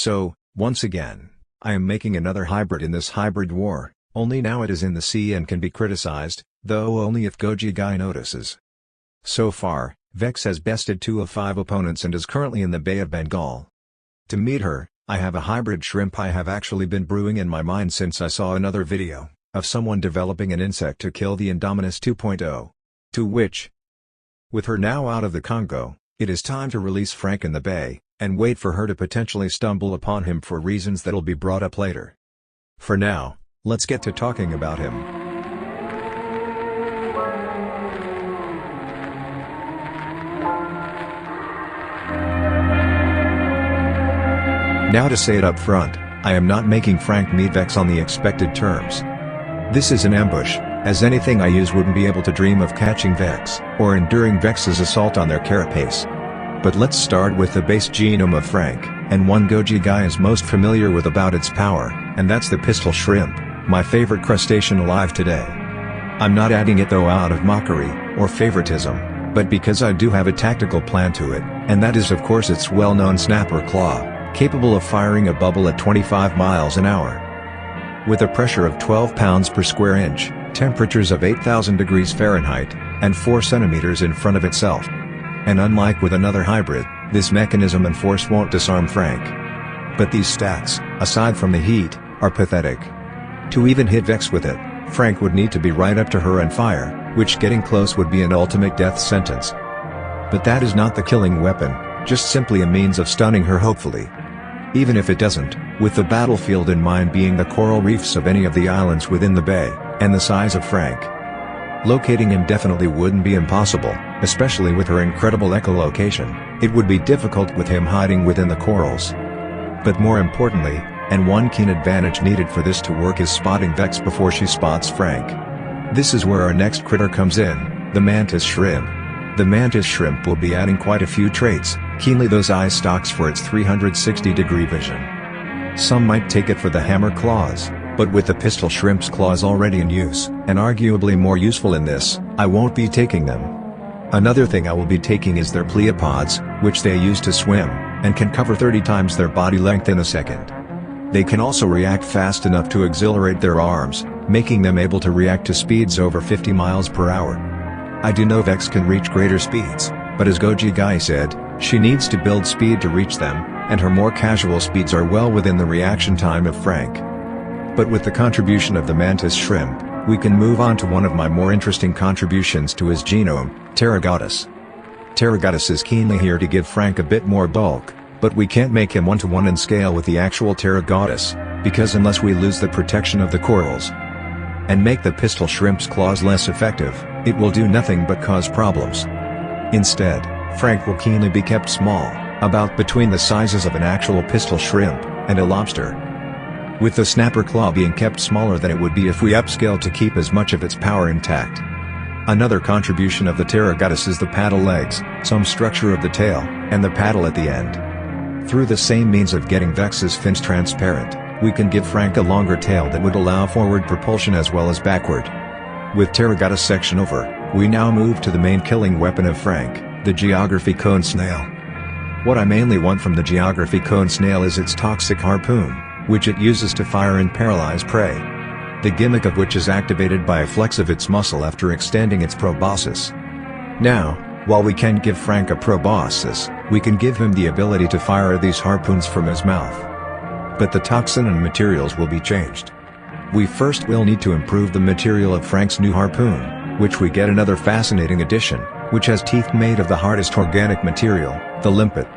So, once again, I am making another hybrid in this hybrid war, only now it is in the sea and can be criticized, though only if Goji Guy notices. So far, Vex has bested 2 of 5 opponents and is currently in the Bay of Bengal. To meet her, I have a hybrid shrimp I have actually been brewing in my mind since I saw another video of someone developing an insect to kill the Indominus 2.0. To which, with her now out of the Congo, it is time to release Frank in the bay, and wait for her to potentially stumble upon him for reasons that'll be brought up later. For now, let's get to talking about him. Now to say it up front, I am not making Frank meet Vex on the expected terms. This is an ambush, as anything I use wouldn't be able to dream of catching Vex, or enduring Vex's assault on their carapace. But let's start with the base genome of Frank, and one Goji Guy is most familiar with about its power, and that's the pistol shrimp, my favorite crustacean alive today. I'm not adding it though out of mockery, or favoritism, but because I do have a tactical plan to it, and that is of course its well-known snapper claw, capable of firing a bubble at 25 miles an hour. With a pressure of 12 pounds per square inch, temperatures of 8,000 degrees Fahrenheit, and 4 centimeters in front of itself. And unlike with another hybrid, this mechanism and force won't disarm Frank. But these stats, aside from the heat, are pathetic. To even hit Vex with it, Frank would need to be right up to her and fire, which getting close would be an ultimate death sentence. But that is not the killing weapon, just simply a means of stunning her hopefully. Even if it doesn't, with the battlefield in mind being the coral reefs of any of the islands within the bay, and the size of Frank. Locating him definitely wouldn't be impossible, especially with her incredible echolocation. It would be difficult with him hiding within the corals. But more importantly, and one keen advantage needed for this to work, is spotting Vex before she spots Frank. This is where our next critter comes in, the mantis shrimp. The mantis shrimp will be adding quite a few traits, keenly those eye stalks for its 360-degree vision. Some might take it for the hammer claws, but with the pistol shrimp's claws already in use, and arguably more useful in this, I won't be taking them. Another thing I will be taking is their pleopods, which they use to swim, and can cover 30 times their body length in a second. They can also react fast enough to exhilarate their arms, making them able to react to speeds over 50 miles per hour. I do know Vex can reach greater speeds, but as Goji Guy said, she needs to build speed to reach them, and her more casual speeds are well within the reaction time of Frank. But with the contribution of the mantis shrimp, we can move on to one of my more interesting contributions to his genome, Pterygotus. Pterygotus is keenly here to give Frank a bit more bulk, but we can't make him one-to-one in scale with the actual Pterygotus, because unless we lose the protection of the corals, and make the pistol shrimp's claws less effective, it will do nothing but cause problems. Instead, Frank will keenly be kept small, about between the sizes of an actual pistol shrimp and a lobster. With the snapper claw being kept smaller than it would be if we upscaled to keep as much of its power intact. Another contribution of the Pterygotus is the paddle legs, some structure of the tail, and the paddle at the end. Through the same means of getting Vex's fins transparent, we can give Frank a longer tail that would allow forward propulsion as well as backward. With Pterygotus section over, we now move to the main killing weapon of Frank, the geography cone snail. What I mainly want from the geography cone snail is its toxic harpoon, which it uses to fire and paralyze prey. The gimmick of which is activated by a flex of its muscle after extending its proboscis. Now, while we can't give Frank a proboscis, we can give him the ability to fire these harpoons from his mouth. But the toxin and materials will be changed. We first will need to improve the material of Frank's new harpoon, which we get another fascinating addition, which has teeth made of the hardest organic material, the limpet.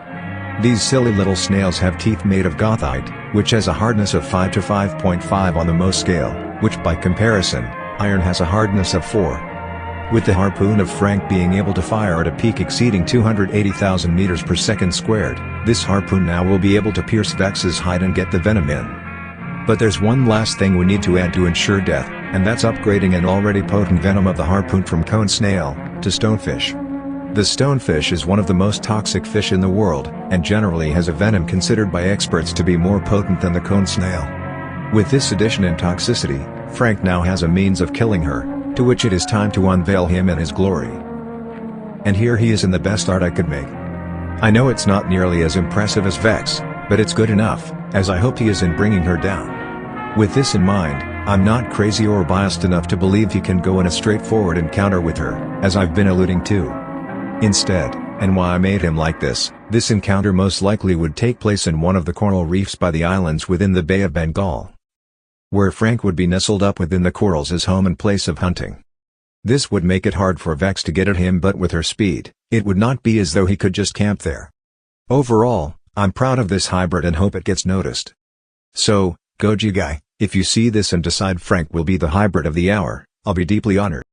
These silly little snails have teeth made of goethite, which has a hardness of 5 to 5.5 on the Mohs scale, which by comparison, iron has a hardness of 4. With the harpoon of Frank being able to fire at a peak exceeding 280,000 meters per second squared, this harpoon now will be able to pierce Vex's hide and get the venom in. But there's one last thing we need to add to ensure death, and that's upgrading an already potent venom of the harpoon from cone snail to stonefish. The stonefish is one of the most toxic fish in the world, and generally has a venom considered by experts to be more potent than the cone snail. With this addition in toxicity, Frank now has a means of killing her, to which it is time to unveil him in his glory. And here he is in the best art I could make. I know it's not nearly as impressive as Vex, But it's good enough, as I hope he is in bringing her down. With this in mind, I'm not crazy or biased enough to believe he can go in a straightforward encounter with her, as I've been alluding to. Instead, and why I made him like this encounter most likely would take place in one of the coral reefs by the islands within the Bay of Bengal, where Frank would be nestled up within the corals as home and place of hunting. This would make it hard for Vex to get at him, but with her speed, it would not be as though he could just camp there. Overall, I'm proud of this hybrid and hope it gets noticed. So, Goji guy, if you see this and decide Frank will be the hybrid of the hour, I'll be deeply honored.